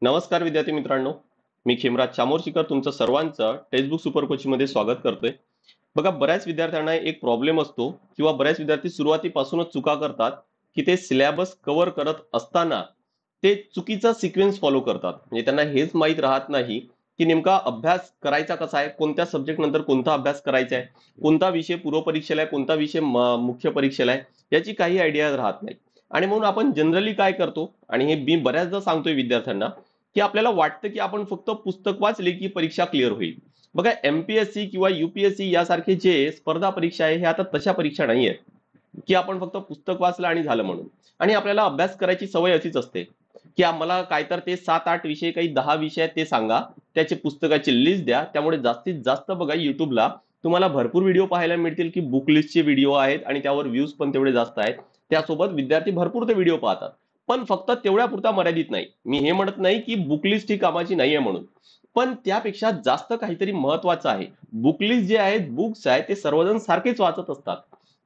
नमस्कार विद्यार्थी मित्रांनो, मी खेमराज चामोर्शीकर तुमचं सर्वांचं टेक्स्टबुक सुपर कोचिंग मध्ये स्वागत करतोय. बघा, बऱ्याच विद्यार्थ्यांना एक प्रॉब्लेम असतो किंवा बऱ्याच विद्यार्थी सुरुवातीपासूनच चुका करतात की ते सिलेबस कव्हर करत असताना ते चुकीचा सिक्वेन्स फॉलो करतात. म्हणजे त्यांना हेच माहीत राहत नाही की नेमका अभ्यास करायचा कसा आहे, कोणत्या सब्जेक्ट नंतर कोणता अभ्यास करायचा आहे, कोणता विषय पूर्व परीक्षेला आहे, कोणता विषय मुख्य परीक्षेला आहे, याची काही आयडिया राहत नाही. आणि म्हणून आपण जनरली काय करतो, आणि हे मी बऱ्याचदा सांगतोय विद्यार्थ्यांना, की आपल्याला वाटतं की आपण फक्त पुस्तक वाचले की परीक्षा क्लिअर होईल. बघा, एमपीएससी किंवा युपीएससी यासारखे जे स्पर्धा परीक्षा आहे, हे आता तशा परीक्षा नाही आहेत की आपण फक्त पुस्तक वाचलं आणि झालं म्हणून. आणि आपल्याला अभ्यास करायची सवय अशीच असते की आम्हाला काय तर ते 7-8 विषय, काही 10 विषय आहेत ते सांगा, त्याची पुस्तकाची लिस्ट द्या. त्यामुळे जास्तीत जास्त बघा, युट्यूबला तुम्हाला भरपूर व्हिडिओ पाहायला मिळतील की बुक लिस्टचे व्हिडिओ आहेत आणि त्यावर व्ह्यूज पण तेवढे जास्त आहेत. त्यासोबत विद्यार्थी भरपूर ते व्हिडिओ पाहतात. पण फक्त तेवढ्या पुरता मर्यादित नाही. मी हे म्हणत नाही की बुकलिस्ट ही कामाची नाहीये म्हणून, पण त्यापेक्षा जास्त काहीतरी महत्वाचं आहे. बुकलिस्ट जे आहेत, बुक्स आहेत, ते सर्वजण सारखेच वाचत असतात.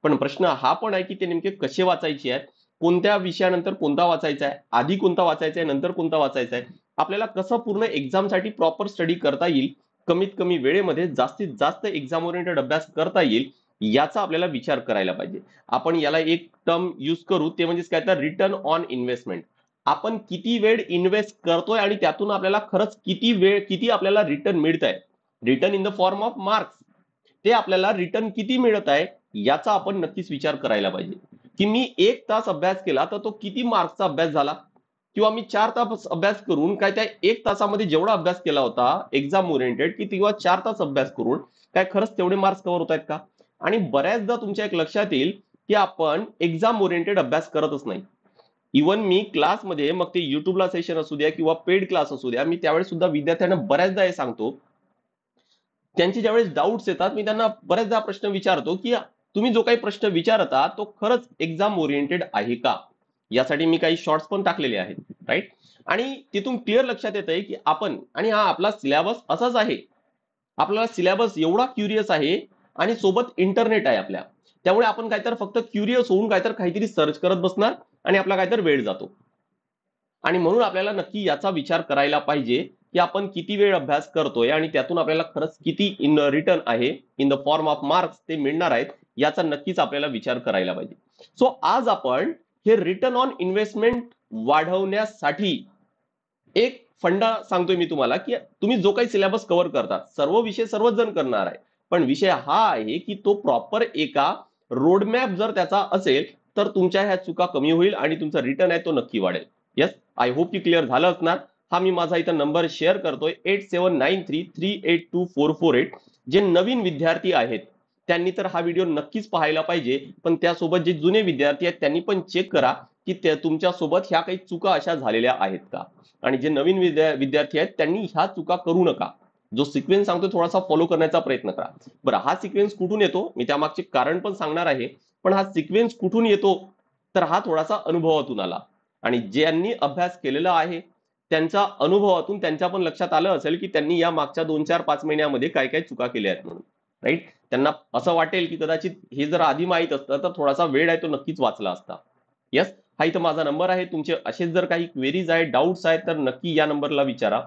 पण प्रश्न हा पण आहे की ते नेमके कसे वाचायचे आहेत, कोणत्या विषयानंतर कोणता वाचायचा आहे, आधी कोणता वाचायचा आहे, नंतर कोणता वाचायचा आहे, आपल्याला कसं पूर्ण एक्झामसाठी प्रॉपर स्टडी करता येईल, कमीत कमी वेळेमध्ये जास्तीत जास्त एक्झाम ओरिएंटेड अभ्यास करता येईल, याचा आपल्याला विचार करायला पाहिजे. आपण याला एक टर्म यूज करू, ते म्हणजे काय तर रिटर्न ऑन इन्व्हेस्टमेंट. आपण किती वेळ इन्व्हेस्ट करतोय आणि त्यातून आपल्याला खरंच किती आपल्याला रिटर्न मिळत आहे, return in the form of marks, ते आपल्याला रिटर्न किती मिळत आहे याचा आपण नक्कीच विचार करायला पाहिजे. की मी 1 तास अभ्यास केला तर तो किती मार्क्सचा अभ्यास झाला, किंवा मी 4 तास अभ्यास करून काय त्या 1 तासामध्ये जेवढा अभ्यास केला होता एक्झाम ओरिएंटेड, की किंवा 4 तास अभ्यास करून काय खरंच तेवढे मार्क्स कव्हर होत आहेत का? आणि बऱ्याचदा तुमच्या एक लक्षात येईल की आपण एक्झाम ओरिएंटेड अभ्यास करतच नाही. इव्हन मी क्लासमध्ये, मग ते युट्यूबला सेशन असू द्या किंवा पेड क्लास असू द्या, मी त्यावेळेस सुद्धा विद्यार्थ्यांना बऱ्याचदा हे सांगतो, त्यांचे ज्यावेळेस डाऊट्स येतात, मी त्यांना बऱ्याचदा प्रश्न विचारतो की तुम्ही जो काही प्रश्न विचारता तो खरंच एक्झाम ओरिएंटेड आहे का. यासाठी मी काही शॉर्ट्स पण टाकलेले आहेत, राईट. आणि तिथून क्लिअर लक्षात येत आहे की आपण, आणि हा आपला सिलेबस असाच आहे, आपला सिलेबस एवढा क्युरियस आहे आणि सोबत इंटरनेट आहे आपल्या. त्यामुळे आपण काहीतर फक्त क्युरियस होऊन काहीतर काहीतरी सर्च करत बसणार आणि आपला काहीतर वेळ जातो. आणि म्हणून आपल्याला नक्की याचा विचार करायला पाहिजे की आपण किती वेळ अभ्यास करतोय आणि त्यातून आपल्याला खरंच किती इन रिटर्न आहे, in the form of marks ते मिळणार आहेत, याचा नक्कीच आपल्याला विचार करायला पाहिजे. सो आज आपण हे रिटर्न ऑन इन्व्हेस्टमेंट वाढवण्यासाठी एक फंडा सांगतोय मी तुम्हाला, की तुम्ही जो काही सिलेबस कव्हर करता, सर्व विषय सर्वच जण करणार आहे, पण विषय हा आहे की तो प्रॉपर एका रोडमॅप जर त्याचा असेल तर तुमच्या ह्या चुका कमी होईल आणि तुमचा रिटर्न आहे तो नक्की वाढेल. येस, आय होप की क्लिअर झालं असणार. हा मी माझा इथं नंबर शेअर करतोय, 8793382448. जे नवीन विद्यार्थी आहेत त्यांनी तर हा व्हिडिओ नक्कीच पाहायला पाहिजे, पण त्यासोबत जे जुने विद्यार्थी आहेत त्यांनी पण चेक करा की तुमच्या सोबत ह्या काही चुका अशा झालेल्या आहेत का. आणि जे नवीन विद्यार्थी आहेत त्यांनी ह्या चुका करू नका. जो सिक्वेन्स सांगतो थोडासा फॉलो करण्याचा प्रयत्न करा. बरं, हा सिक्वेन्स कुठून येतो मी त्यामागचे कारण पण सांगणार आहे, पण हा सिक्वेन्स कुठून येतो, तर हा थोडासा अनुभवातून आला. आणि ज्यांनी अभ्यास केलेला आहे त्यांच्या अनुभवातून त्यांच्या पण लक्षात आलं असेल की त्यांनी या मागच्या 2-4-5 महिन्यामध्ये काय काय चुका केल्या आहेत म्हणून, राईट. त्यांना असं वाटेल की कदाचित हे जर आधी माहित असतं तर थोडासा वेळ आहे तो नक्कीच वाचला असता. येस, हा इथं माझा नंबर आहे. तुमचे असेच जर काही क्वेरीज आहेत, डाऊट्स आहेत, तर नक्की या नंबरला विचारा.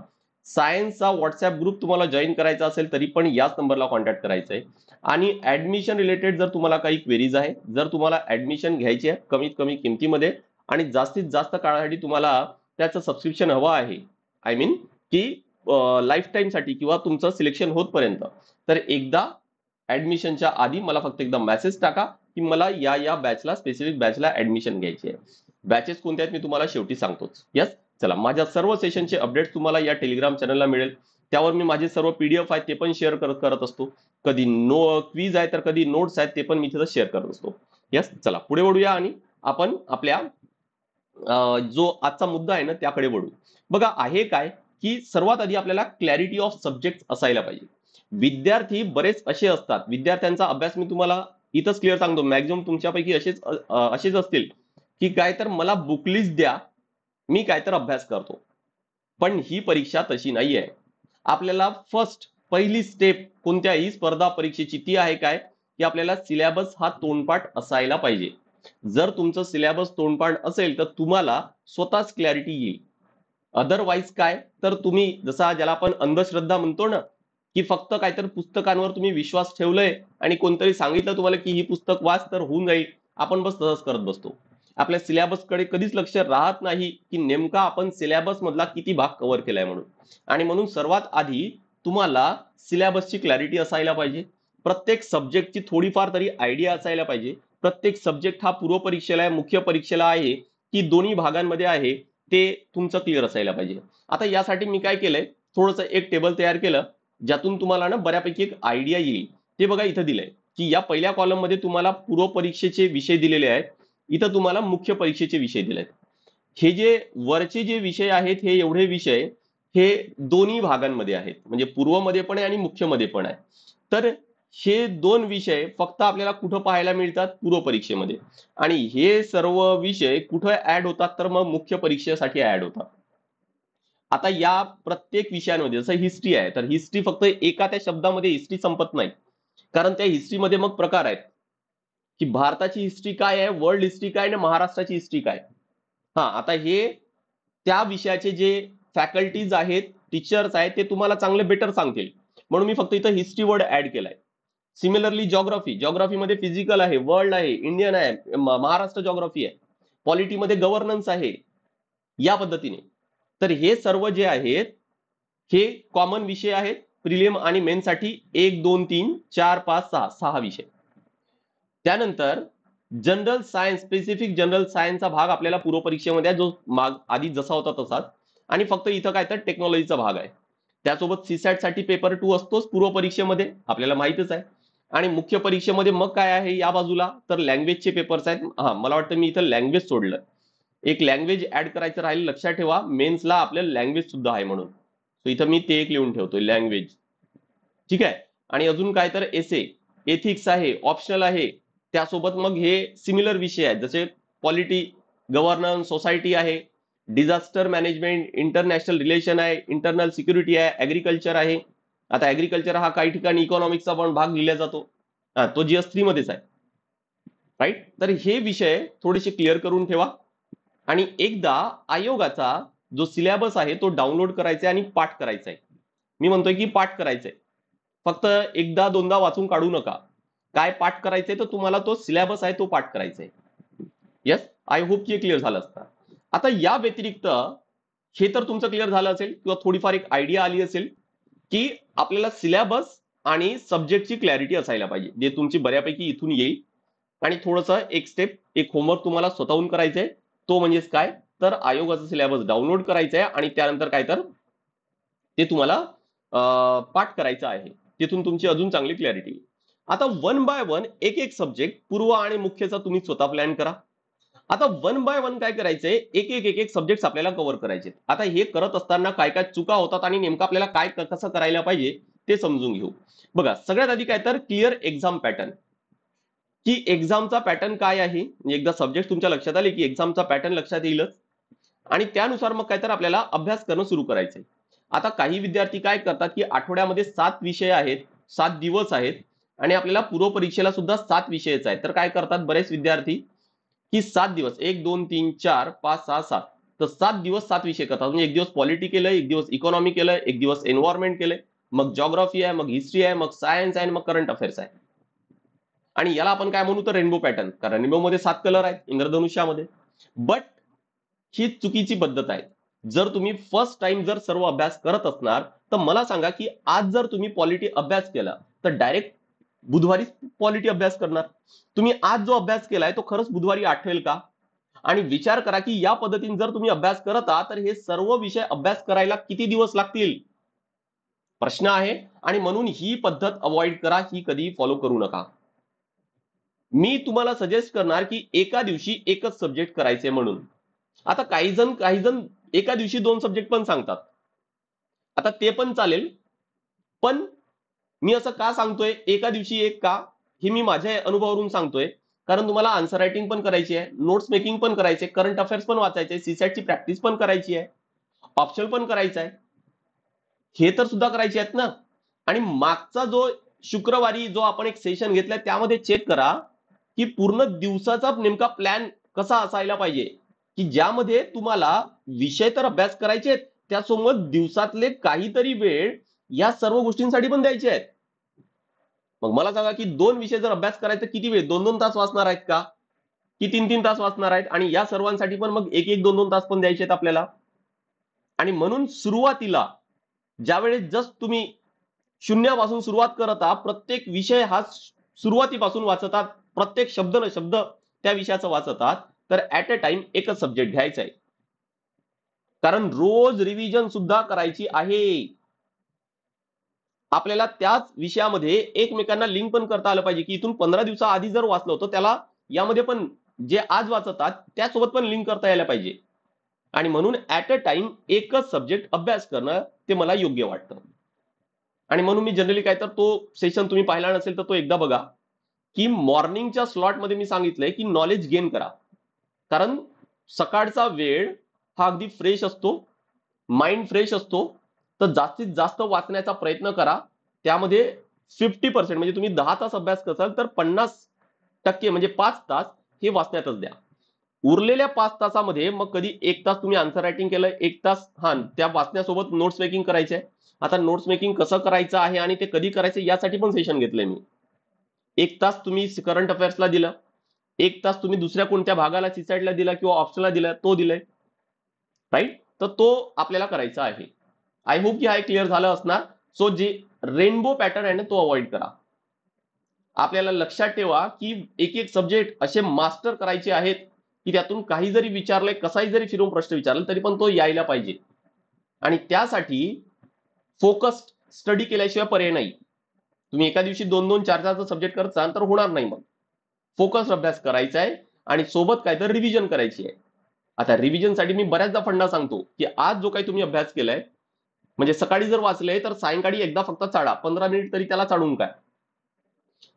सायन्सचा व्हॉट्सअप ग्रुप तुम्हाला जॉईन करायचा असेल तरी पण याच नंबरला कॉन्टॅक्ट करायचा आहे. आणि ऍडमिशन रिलेटेड जर तुम्हाला काही क्वेरीज आहे, जर तुम्हाला ऍडमिशन घ्यायची आहे कमीत कमी किमतीमध्ये आणि जास्तीत जास्त काळासाठी तुम्हाला त्याचं सबस्क्रिप्शन हवं आहे, आय मीन की लाईफ टाईमसाठी किंवा तुमचं सिलेक्शन होतपर्यंत, तर एकदा ऍडमिशनच्या आधी मला फक्त एकदा मेसेज टाका की मला या या बॅचला, स्पेसिफिक बॅचला ऍडमिशन घ्यायची आहे. बॅचेस कोणत्या आहेत मी तुम्हाला शेवटी सांगतोच. यस, चला, माझ्या सर्व सेशनचे अपडेट्स तुम्हाला या टेलिग्राम चॅनलला मिळेल. त्यावर मी माझे सर्व पीडीएफ आहेत ते पण शेअर करत असतो. कधी क्वीज आहे तर कधी नोट्स आहेत ते पण मी तिथं शेअर करत असतो. यस, चला पुढे वळूया आणि आपण आपल्या जो आजचा मुद्दा आहे ना त्याकडे वळू. बघा, आहे काय की सर्वात आधी आपल्याला क्लॅरिटी ऑफ सब्जेक्ट असायला पाहिजे. विद्यार्थी बरेच असे असतात, विद्यार्थ्यांचा अभ्यास मी तुम्हाला इथंच क्लिअर सांगतो, मॅक्झिमम तुमच्यापैकी असेच असतील की काय तर मला बुकलिस्ट द्या, मी काय तर अभ्यास करतो. पण ही परीक्षा तशी नाहीये. आपल्याला पहिली स्टेप कोणत्याही स्पर्धा परीक्षेची ती आहे काय, की आपल्याला सिलेबस हा तोंडपाठ असायला पाहिजे. जर तुमचं सिलेबस तोंडपाठ असेल तर तुम्हाला स्वतःच क्लॅरिटी येईल. अदरवाईज काय, तर तुम्ही जसा ज्याला आपण अंधश्रद्धा म्हणतो ना, की फक्त काहीतरी पुस्तकांवर तुम्ही विश्वास ठेवलाय आणि कोणतरी सांगितलं तुम्हाला की ही पुस्तक वाच तर होऊन जाईल, आपण बस तसंच करत बसतो. आपल्या सिलेबसकडे कधीच लक्ष राहत नाही की नेमका आपण सिलेबस मधला किती भाग कव्हर केलाय म्हणून. आणि म्हणून सर्वात आधी तुम्हाला सिलेबसची क्लॅरिटी असायला पाहिजे. प्रत्येक सब्जेक्टची थोडीफार तरी आयडिया असायला पाहिजे. प्रत्येक सब्जेक्ट हा पूर्व परीक्षेला आहे, मुख्य परीक्षेला आहे की दोन्ही भागांमध्ये आहे, ते तुमचं क्लिअर असायला पाहिजे. आता यासाठी मी काय केलंय, थोडंसं एक टेबल तयार केलं, ज्यातून तुम्हाला ना बऱ्यापैकी एक आयडिया येईल. ते बघा इथं दिलंय की या पहिल्या कॉलम मध्ये तुम्हाला पूर्व परीक्षेचे विषय दिलेले आहेत, इथं तुम्हाला मुख्य परीक्षेचे विषय दिलेत. हे जे वरचे जे विषय आहेत, हे एवढे विषय हे दोन्ही भागांमध्ये आहेत, म्हणजे पूर्वमध्ये पण आहे आणि मुख्यमध्ये पण आहे. तर हे दोन विषय फक्त आपल्याला कुठं पाहायला मिळतात, पूर्व परीक्षेमध्ये. आणि हे सर्व विषय कुठं ऍड होतात, तर मग मुख्य परीक्षेसाठी ऍड होतात. आता या प्रत्येक विषयांमध्ये जसं हिस्ट्री आहे, तर हिस्ट्री फक्त एका त्या शब्दामध्ये हिस्ट्री संपत नाही. कारण त्या हिस्ट्रीमध्ये मग प्रकार आहेत की भारताची हिस्ट्री काय आहे, वर्ल्ड हिस्ट्री काय, आणि महाराष्ट्राची हिस्ट्री काय. हा, आता हे त्या विषयाचे जे फॅकल्टीज आहेत, टीचर्स आहेत, ते तुम्हाला चांगले बेटर सांगतील. म्हणून मी फक्त इथं हिस्ट्री वर्ड ऍड केलाय. सिमिलरली जॉग्राफीमध्ये फिजिकल आहे, वर्ल्ड आहे, इंडियन आहे, महाराष्ट्र जॉग्राफी आहे. पॉलिटीमध्ये गव्हर्नन्स आहे, या पद्धतीने. तर हे सर्व जे आहेत, हे कॉमन विषय आहेत प्रिलिम आणि मेन साठी. 1 2 3 4 5 6 6 विषय. त्यानंतर जनरल सायन्स, स्पेसिफिक जनरल सायन्सचा भाग आपल्याला पूर्व परीक्षेमध्ये जो आधी जसा होता तसाच. आणि फक्त इथं काय तर टेक्नॉलॉजीचा भाग आहे. त्यासोबत सीसॅट साठी पेपर 2 असतोच पूर्व परीक्षेमध्ये, आपल्याला माहितच आहे. आणि मुख्य परीक्षेमध्ये मग काय आहे या बाजूला, तर लँग्वेजचे पेपर्स आहेत. हा, मला वाटतं मी इथं लँग्वेज सोडलं, एक लँग्वेज ऍड करायचं राहील. लक्षात ठेवा, मेन्सला आपल्याला लँग्वेज सुद्धा आहे म्हणून. So इथं मी ते एक लिहून ठेवतोय, लँग्वेज. ठीक आहे. आणि अजून काय तर एसे, एथिक्स आहे, ऑप्शनल आहे. त्यासोबत मग हे सिमिलर विषय आहेत, जसे पॉलिटी, गव्हर्नन्स, सोसायटी आहे, डिझास्टर मॅनेजमेंट, इंटरनॅशनल रिलेशन आहे, इंटरनल सिक्युरिटी आहे, ऍग्रिकल्चर आहे. आता ऍग्रिकल्चर हा काही ठिकाणी इकॉनॉमिक्सचा पण भाग लिहिला जातो, तो GS3 मध्येच आहे, राईट. तर हे विषय थोडेसे क्लिअर करून ठेवा. आणि एकदा आयोगाचा जो सिलेबस आहे तो डाउनलोड करायचा आणि पाठ करायचा आहे. मी म्हणतोय की पाठ करायचंय, फक्त एकदा दोनदा वाचून काढू नका. काय पाठ करायचंय, तर तुम्हाला तो सिलेबस आहे तो पाठ करायचा आहे. येस, आय होप की क्लिअर झालं असतं. आता या व्यतिरिक्त हे तर तुमचं क्लिअर झालं असेल किंवा थोडीफार एक आयडिया आली असेल की आपल्याला सिलेबस आणि सब्जेक्टची क्लॅरिटी असायला पाहिजे, जे तुमची बऱ्यापैकी इथून येईल. आणि थोडंसं एक स्टेप, एक होमवर्क तुम्हाला स्वतःहून करायचंय. तो म्हणजेच काय, तर आयोगाचा सिलेबस डाउनलोड करायचा आहे आणि त्यानंतर काय तर ते तुम्हाला पाठ करायचं आहे. तिथून तुमची अजून चांगली क्लॅरिटी. आता वन बाय वन एक एक सब्जेक्ट पूर्व आणि मुख्यचा तुम्ही स्वतः प्लॅन करा. आता वन बाय वन काय करायचंय, एक एक सब्जेक्ट आपल्याला कव्हर करायचे. आता हे करत असताना काय काय चुका होतात आणि नेमकं आपल्याला काय कसं करायला पाहिजे ते समजून घेऊ. बघा, सगळ्यात आधी काय तर क्लिअर एक्झाम पॅटर्न, की एक्झामचा पॅटर्न काय आहे. एकदा सब्जेक्ट तुमच्या लक्षात आले की एक्झामचा पॅटर्न लक्षात येईलच. आणि त्यानुसार मग काय तर आपल्याला अभ्यास करणं सुरू करायचंय. आता काही विद्यार्थी काय करतात की आठवड्यामध्ये 7 विषय आहेत, 7 दिवस आहेत, आणि आपल्याला पूर्व परीक्षेला सुद्धा 7 विषयच आहेत. तर काय करतात बरेच विद्यार्थी की 7 दिवस, 1 2 3 4 5 6 7, तर 7 दिवस 7 विषय करतात. म्हणजे एक दिवस पॉलिटी केलंय, एक दिवस इकॉनॉमी केलंय, एक दिवस एन्व्हायरमेंट केलंय, मग जॉग्राफी आहे, मग हिस्ट्री आहे, मग सायन्स आहे, मग करंट अफेअर्स आहे. आणि याला आपण काय म्हणू, तर रेनबो पॅटर्न, कारण रेनबो मध्ये 7 कलर आहेत इंद्रधनुष्यामध्ये. बट ही चुकीची पद्धत आहे. जर तुम्ही फर्स्ट टाइम जर सर्व अभ्यास करत असणार, तर मला सांगा की आज जर तुम्ही पॉलिटी अभ्यास केला, तर डायरेक्ट बुधवारी पॉलिटी अभ्यास करणार. तुम्ही आज जो अभ्यास केलाय तो खरंच बुधवारी आठवेल का? आणि विचार करा की या पद्धतीने जर तुम्ही अभ्यास करत आहात, तर हे सर्व विषय अभ्यास करायला किती दिवस लागतील, प्रश्न आहे. आणि म्हणून ही पद्धत अवॉइड करा, ही कधी फॉलो करू नका. मी तुम्हाला सजेस्ट करणार की एका दिवशी एकच सब्जेक्ट करायचे म्हणून. आता काही जण एका दिवशी 2 सब्जेक्ट पण सांगतात. आता ते पण चालेल, पण मी असं का सांगतोय एका दिवशी एक का, हे मी माझ्या अनुभवावरून सांगतोय. कारण तुम्हाला आन्सर रायटिंग पण करायची आहे, नोट्स मेकिंग पण करायचे, करंट अफेअर्स पण वाचायचे, सीसॅटची प्रॅक्टिस पण करायची आहे, ऑप्शनल पण करायचं आहे, हे तर सुद्धा करायचे आहेत ना. आणि मागचा जो शुक्रवारी जो आपण एक सेशन घेतलाय त्यामध्ये चेक करा की पूर्ण दिवसाचा नेमका प्लॅन कसा असायला पाहिजे, की ज्यामध्ये तुम्हाला विषय तर अभ्यास करायचे आहेत, त्यासोबत दिवसातले काहीतरी वेळ या सर्व गोष्टींसाठी पण द्यायचे आहेत. मग मला सांगा की 2 विषय जर अभ्यास करायचा किती वेळ? 2-2 तास वाचणार आहेत का? की 3-3 तास वाचणार आहेत? आणि या सर्वांसाठी पण मग 1-1, 2-2 तास पण द्यायचे आहेत आपल्याला. आणि म्हणून सुरुवातीला ज्यावेळेस जस्ट तुम्ही शून्यापासून सुरुवात करत आहात, प्रत्येक विषय हा सुरुवातीपासून वाचत आहात, प्रत्येक शब्द न शब्द त्या विषयाचा वाचत आहात, तर ऍट अ टाइम एकच सब्जेक्ट घ्यायचा आहे. कारण रोज रिव्हिजन सुद्धा करायची आहे. आपल्याला त्याच विषयामध्ये एकमेकांना लिंक पण करता आलं पाहिजे, की इथून 15 दिवसाआधी जर वाचलं होतं, त्याला यामध्ये पण जे आज वाचत आहात त्यासोबत पण लिंक करता यायला पाहिजे. आणि म्हणून ऍट अ टाइम एकच सब्जेक्ट अभ्यास करणं ते मला योग्य वाटतं. आणि म्हणून मी जनरली काय तर तो सेशन तुम्ही पाहिला नसेल तर तो एकदा बघा, की मॉर्निंगच्या स्लॉटमध्ये मी सांगितलंय की नॉलेज गेन करा. कारण सकाळचा वेळ हा अगदी फ्रेश असतो, माइंड फ्रेश असतो. तर जास्तीत जास्त वाचण्याचा प्रयत्न करा. त्यामध्ये 50% म्हणजे तुम्ही 10 तास अभ्यास करसाल तर 50% म्हणजे 5 तास हे वाचण्यातच द्या. उरलेल्या 5 तासामध्ये मग कधी 1 तास तुम्ही आन्सर रायटिंग केलं, 1 तास त्या वाचण्यासोबत नोट्स मेकिंग करायचे. आता नोट्स मेकिंग कसं करायचं आहे आणि ते कधी करायचं यासाठी पण सेशन घेतलंय मी. 1 तास तुम्ही करंट अफेअर्सला दिलं, 1 तास तुम्ही दुसऱ्या कोणत्या भागाला सीसाईडला दिला किंवा ऑप्शनला दिला तो दिलाय, राईट? तर तो आपल्याला करायचा आहे. आय होप की हा क्लिअर झालं असणार. सो जे रेनबो पॅटर्न आहे ना तो अवॉइड करा. आपल्याला लक्षात ठेवा की एक एक सब्जेक्ट असे मास्टर करायचे आहेत की त्यातून काही जरी विचारलंय, कसाही जरी फिरून प्रश्न विचारला तरी पण तो यायला पाहिजे. आणि त्यासाठी फोकस्ड स्टडी केल्याशिवाय पर्याय नाही. तुम्ही एका दिवशी 2-2, 4-4 सब्जेक्ट करत असाल तर होणार नाही. मग फोकस अभ्यास करायचा आहे आणि सोबत काय तर रिव्हिजन करायची आहे. आता रिव्हिजनसाठी मी बऱ्याचदा फंडा सांगतो की आज जो काही तुम्ही अभ्यास केलाय, म्हणजे सकाळी जर वाचलंय तर सायंकाळी एकदा फक्त चाळा, 15 मिनिट तरी त्याला चाळून काय.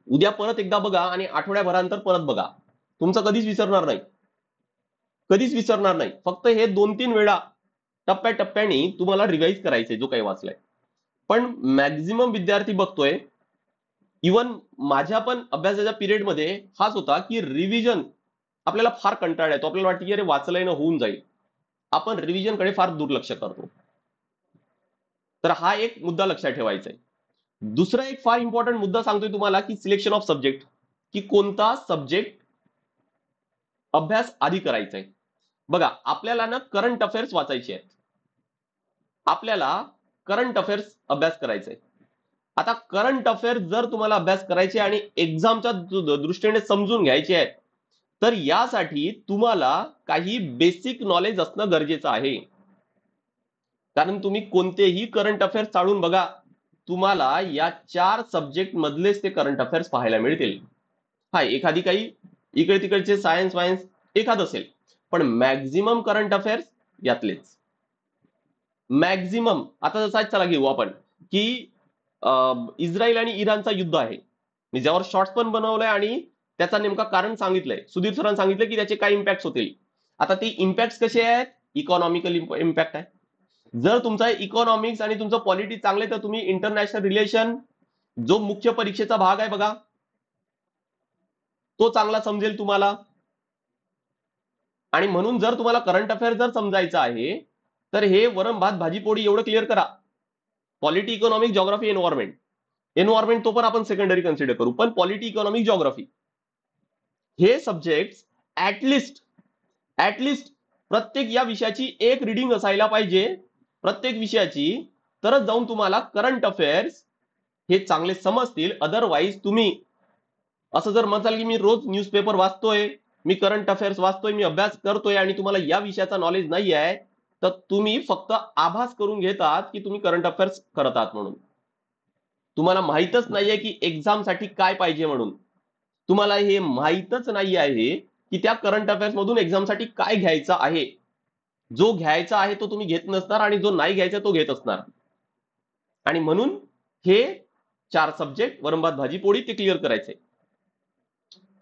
उद्या परत एकदा बघा आणि आठवड्याभरानंतर परत बघा. तुमचं कधीच विसरणार नाही, कधीच विसरणार नाही. फक्त हे 2-3 वेळा टप्प्याटप्प्याने तुम्हाला रिवाईज करायचंय जो काही वाचलाय. पण मॅक्झिमम विद्यार्थी बघतोय, इवन माझ्या पण अभ्यासाच्या पिरियडमध्ये हाच होता की रिव्हिजन आपल्याला फार कंटाळा येतो. आपल्याला वाटतं की अरे वाचलंय ना होऊन जाईल. आपण रिव्हिजनकडे फार दुर्लक्ष करतो. तर हा एक मुद्दा लक्षात ठेवायचा आहे. दुसरा एक फार इम्पॉर्टंट मुद्दा सांगतोय तुम्हाला की सिलेक्शन ऑफ सब्जेक्ट, की कोणता सब्जेक्ट अभ्यास आधी करायचा आहे. बघा, आपल्याला ना करंट अफेअर्स वाचायचे आहेत. आपल्याला करंट अफेअर्स अभ्यास करायचा आहे. आता करंट अफेअर्स जर तुम्हाला अभ्यास करायचे आणि एक्झामच्या दृष्टीने समजून घ्यायचे आहेत, तर यासाठी तुम्हाला काही बेसिक नॉलेज असणं गरजेचं आहे. कारण तुम्ही कोणतेही करंट अफेअर्स चाळून बघा, तुम्हाला या 4 सब्जेक्ट मधलेच ते करंट अफेअर्स पाहायला मिळतील. हा, एखादी काही इकडे तिकडचे सायन्स वायन्स एखाद असेल, पण मॅक्झिमम करंट अफेअर्स यातलेच. मॅक्झिमम. आता जसा चला घेऊ आपण की इस्रायल आणि इराणचा युद्ध आहे. मी ज्यावर शॉर्ट्स पण बनवलंय आणि त्याचा नेमका कारण सांगितलंय. सुधीर सरांनी सांगितलं की त्याचे काय इम्पॅक्ट होतील. आता ते इम्पॅक्ट कसे आहेत? इकॉनॉमिकल इम्पॅक्ट आहे. जर तुमचा इकॉनॉमिक्स आणि तुमचं पॉलिटी चांगले तर तुम्ही इंटरनॅशनल रिलेशन जो मुख्य परीक्षेचा भाग आहे बघा, तो चांगला समजेल तुम्हाला. आणि म्हणून जर तुम्हाला करंट अफेअर जर समजायचं आहे तर हे वरण भात भाजी पोळी एवढं क्लिअर करा. Polity, economic, geography, environment. Environment तो पण आपण सेकंडरी कन्सिडर करू, पण पॉलिटी, इकॉनॉमिक, जॉग्राफी हे सब्जेक्ट ऍटलिस्ट प्रत्येक या विषयाची एक रिडिंग असायला पाहिजे, प्रत्येक विषयाची. तरच जाऊन तुम्हाला करंट अफेअर्स हे चांगले समजतील. अदरवाईज तुम्ही असं जर म्हणताल की मी रोज न्यूजपेपर वाचतोय, मी करंट अफेअर्स वाचतोय, मी अभ्यास करतोय आणि तुम्हाला या विषयाचा नॉलेज नाही आहे, तर तुम्ही फक्त आभास करून घेतात की तुम्ही करंट अफेअर्स करत आहात म्हणून. तुम्हाला माहीतच नाहीये की एक्झामसाठी काय पाहिजे म्हणून. तुम्हाला हे माहीतच नाही आहे की त्या करंट अफेअर्स मधून एक्झामसाठी काय घ्यायचं आहे. जो घ्यायचा आहे तो तुम्ही घेत नसणार आणि जो नाही घ्यायचा तो घेत असणार. आणि म्हणून हे 4 सब्जेक्ट वरण भात भाजी पोळी ते क्लिअर करायचे.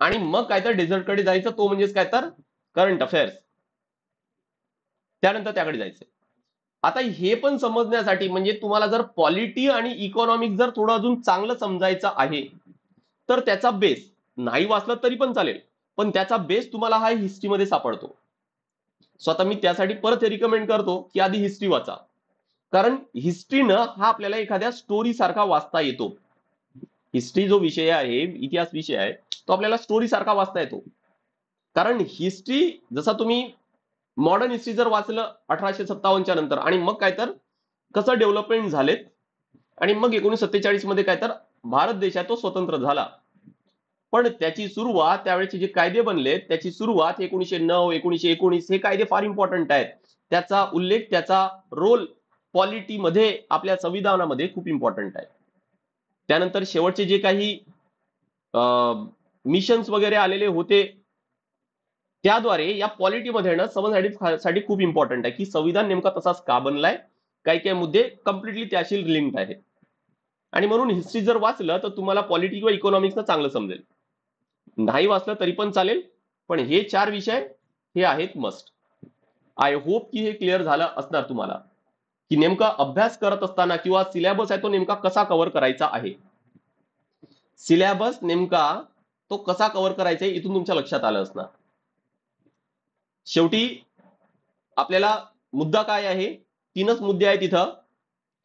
आणि मग काय तर डेझर्टकडे जायचं, तो म्हणजेच काय तर करंट अफेअर्स. त्यानंतर त्याकडे जायचं. आता हे पण समजण्यासाठी म्हणजे तुम्हाला जर पॉलिटी आणि इकॉनॉमिक जर थोडं अजून चांगलं समजायचं आहे, तर त्याचा बेस नाही वाचलं तरी पण चालेल, पण त्याचा बेस तुम्हाला हा हिस्ट्रीमध्ये सापडतो. सो आता मी त्यासाठी परत हे रिकमेंड करतो की आधी हिस्ट्री वाचा, कारण हिस्ट्रीनं हा आपल्याला एखाद्या स्टोरी सारखा वाचता येतो. हिस्ट्री जो विषय आहे, इतिहास विषय आहे, तो आपल्याला स्टोरी सारखा वाचता येतो. कारण हिस्ट्री, जसा तुम्ही मॉडर्न हिस्ट्री जर वाचलं 1857च्या नंतर आणि मग काय तर कसं डेव्हलपमेंट झालेत आणि मग 1947 मध्ये काय तर भारत देश आहे तो स्वतंत्र झाला. पण त्याची सुरुवात, त्यावेळेचे जे कायदे बनले त्याची सुरुवात 1909 1919 हे कायदे फार इम्पॉर्टंट आहेत. त्याचा उल्लेख, त्याचा रोल पॉलिटीमध्ये, आपल्या संविधानामध्ये खूप इम्पॉर्टंट आहे. त्यानंतर शेवटचे जे काही मिशन्स वगैरे आलेले होते, त्याद्वारे या पॉलिटीमध्ये ना समजण्यासाठी खूप इम्पॉर्टंट आहे की संविधान नेमका तसाच का बनलाय, काही काही मुद्दे कम्प्लिटली त्याशी लिंक आहेत. आणि म्हणून हिस्ट्री जर वाचलं तर तुम्हाला पॉलिटी किंवा इकॉनॉमिक्सचं चांगलं समजेल. नाही वाचलं तरी पण चालेल, पण हे 4 विषय हे आहेत मस्ट. आय होप की हे क्लिअर झालं असणार तुम्हाला की नेमका अभ्यास करत असताना किंवा सिलेबस आहे तो नेमका कसा कव्हर करायचा आहे. सिलेबस नेमका तो कसा कव्हर करायचा आहे इथून तुमच्या लक्षात आलं असणार. शेवटी आपल्याला मुद्दा काय आहे, 3च मुद्दे आहेत इथं.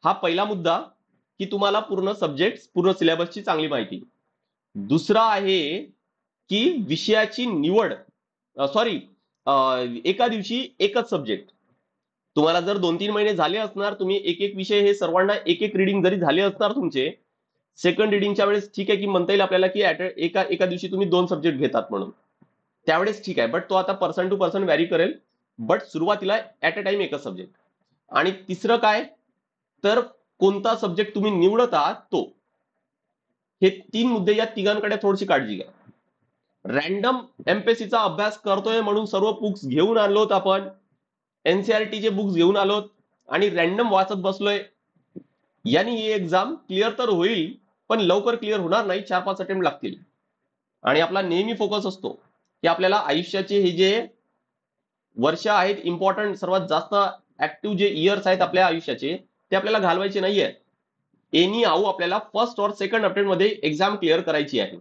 हा पहिला मुद्दा की तुम्हाला पूर्ण सब्जेक्ट, पूर्ण सिलेबसची चांगली माहिती. दुसरा आहे की विषयाची निवड, एका दिवशी एकच सब्जेक्ट. तुम्हाला जर 2-3 महिने झाले असणार, तुम्ही एक एक विषय हे सर्वांना एक एक रिडिंग जरी झाले असणार तुमचे, सेकंड रिडिंगच्या वेळेस ठीक आहे की म्हणता येईल आपल्याला की एका दिवशी तुम्ही 2 सब्जेक्ट घेतात म्हणून, त्यावेळेस ठीक आहे. बट तो आता पर्सन टू पर्सन व्हॅरी करेल. बट सुरुवातीला ऍट अ टाइम एकच सब्जेक्ट. आणि तिसरं काय, तर कोणता सब्जेक्ट तुम्ही निवडत आहात तो. हे 3 मुद्दे, या तिघांकडे थोडीशी काळजी घ्या. रॅन्डम एमपीएससीचा अभ्यास करतोय म्हणून सर्व बुक्स घेऊन आलोत आपण, एनसीआरटीचे बुक्स घेऊन आलोत आणि रॅन्डम वाचत बसलोय, यांनी ही एक्झाम क्लिअर तर होईल पण लवकर क्लिअर होणार नाही, 4-5 अटेम्प्ट लागतील. आणि आपला नेहमी फोकस असतो की आपल्याला आयुष्याचे हे जे वर्ष आहेत इम्पॉर्टंट, सर्वात जास्त ऍक्टिव्ह जे इयर्स आहेत आपल्या आयुष्याचे, ते आपल्याला घालवायचे नाहीये. एनी हाऊ आपल्याला फर्स्ट और सेकंड अटेम्प्ट मध्ये एक्झाम क्लिअर करायची आहे.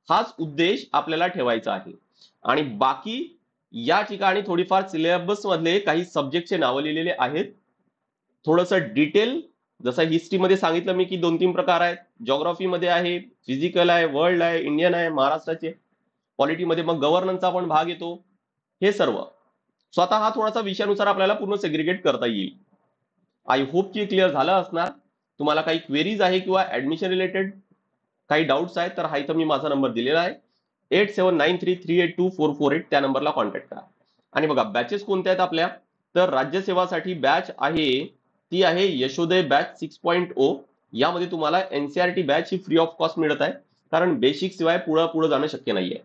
हाच उद्देश आपल्याला ठेवायचा आहे. आणि बाकी या ठिकाणी थोडीफार सिलेबस मधले काही सब्जेक्टचे नावं लिहिलेले आहेत. थोडंसं डिटेल, जसं हिस्ट्रीमध्ये सांगितलं मी की 2-3 प्रकार आहेत, ज्योग्राफीमध्ये आहे, फिजिकल आहे, वर्ल्ड आहे, इंडियन आहे, महाराष्ट्राचे, पॉलिटीमध्ये मग गव्हर्नन्सचा पण भाग येतो. हे सर्व स्वतः हा थोडासा विषयानुसार आपल्याला पूर्ण सेग्रिगेट करता येईल. आय होप की क्लिअर झालं असणार. तुम्हाला काही क्वेरीज आहे किंवा ऍडमिशन रिलेटेड काही डाऊट्स आहेत तर हा इथं मी माझा नंबर दिलेला आहे, 8793382448, त्या नंबरला कॉन्टॅक्ट करा. आणि बघा बॅचेस कोणत्या आहेत आपल्या, तर राज्यसेवासाठी बॅच आहे ती आहे यशोदय बॅच 6.0. यामध्ये तुम्हाला NCERT batch he free of cost मिळत आहे, कारण बेसिक शिवाय पुढे जाणं शक्य नाहीये.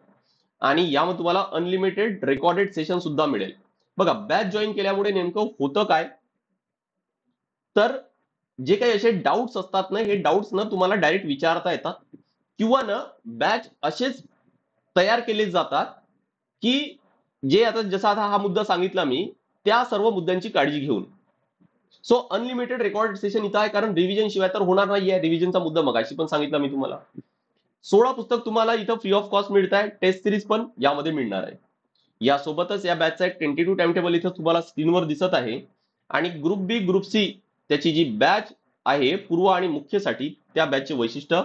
आणि यामध्ये तुम्हाला अनलिमिटेड रेकॉर्डेड सेशन सुद्धा मिळेल. बघा बॅच जॉईन केल्यामुळे नेमकं होतं काय, तर जे काही असे डाऊट्स असतात ना, हे डाऊट्स ना तुम्हाला डायरेक्ट विचारता येतात किंवा ना बॅच असेच तयार केले जातात की जे आता जसा आता हा मुद्दा सांगितला मी, त्या सर्व मुद्द्यांची काळजी घेऊन. सो अनलिमिटेड रेकॉर्ड सेशन इथं आहे, कारण रिव्हिजन शिवाय तर होणार नाहीये. रिव्हिजनचा मुद्दा मगाशी पण सांगितला मी तुम्हाला. 16 पुस्तक तुम्हाला इथं फ्री ऑफ कॉस्ट मिळत आहे, टेस्ट सिरीज पण यामध्ये मिळणार आहे. यासोबतच या बॅचचा एक टेंटेटिव्ह टाइम टेबल इथं तुम्हाला स्क्रीनवर दिसत आहे. आणि ग्रुप बी, ग्रुप सी त्याची जी बॅच आहे पूर्व आणि मुख्यसाठी, त्या बॅचचे वैशिष्ट्य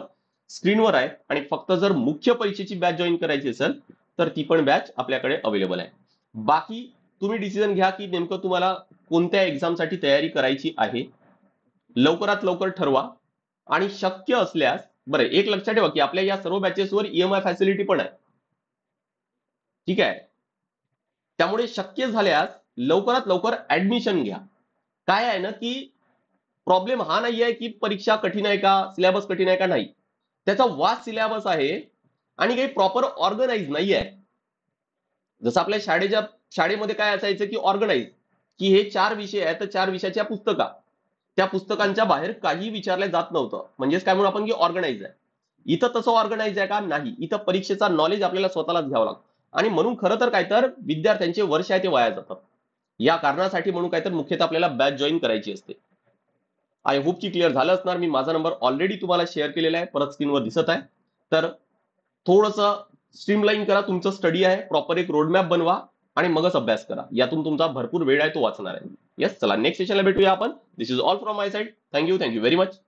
स्क्रीनवर आहे. आणि फक्त जर मुख्य परीक्षेची बॅच जॉईन करायची असेल तर ती पण बॅच आपल्याकडे अवेलेबल आहे. बाकी तुम्ही डिसिजन घ्या की नेमकं तुम्हाला कोणत्या एक्झामसाठी तयारी करायची आहे, लवकरात लवकर ठरवा. आणि शक्य असल्यास, बरं एक लक्षात ठेवा की आपल्या या सर्व बॅचेसवर ईएमआय फॅसिलिटी पण आहे, ठीक आहे. त्यामुळे शक्य झाल्यास लवकरात लवकर ऍडमिशन घ्या. काय आहे ना की प्रॉब्लेम हा नाही आहे की परीक्षा कठीण आहे का, सिलेबस कठीण आहे का, नाही. त्याचा वास्ट सिलेबस आहे आणि काही प्रॉपर ऑर्गनाइज नाही आहे. जसं आपल्या शाळेमध्ये काय असायचं की ऑर्गनाइज, की हे 4 विषय आहेत तर 4 विषयाच्या पुस्तका, त्या पुस्तकांच्या बाहेर काही विचारलं जात नव्हतं. म्हणजेच काय म्हणून आपण की ऑर्गनाइज आहे. इथं तसं ऑर्गनाइज आहे का, नाही. इथं परीक्षेचा नॉलेज आपल्याला स्वतःलाच घ्यावं लागतं. आणि म्हणून खरं तर काय तर विद्यार्थ्यांचे वर्ष आहे ते वाया जातात. या कारणासाठी म्हणून काय तर मुख्यतः आपल्याला बॅच जॉईन करायची असते. आय होप की क्लिअर झालं असणार. मी माझा नंबर ऑलरेडी तुम्हाला शेअर केलेला आहे, परत स्क्रीनवर दिसत आहे. तर थोडंसं स्ट्रीमलाईन करा तुमचं स्टडी आहे, प्रॉपर एक रोडमॅप बनवा आणि मगच अभ्यास करा. यातून तुमचा भरपूर वेळ आहे तो वाचणार आहे. येस, चला नेक्स्ट सेशनला भेटूया आपण. This is all from my side. Thank you very much.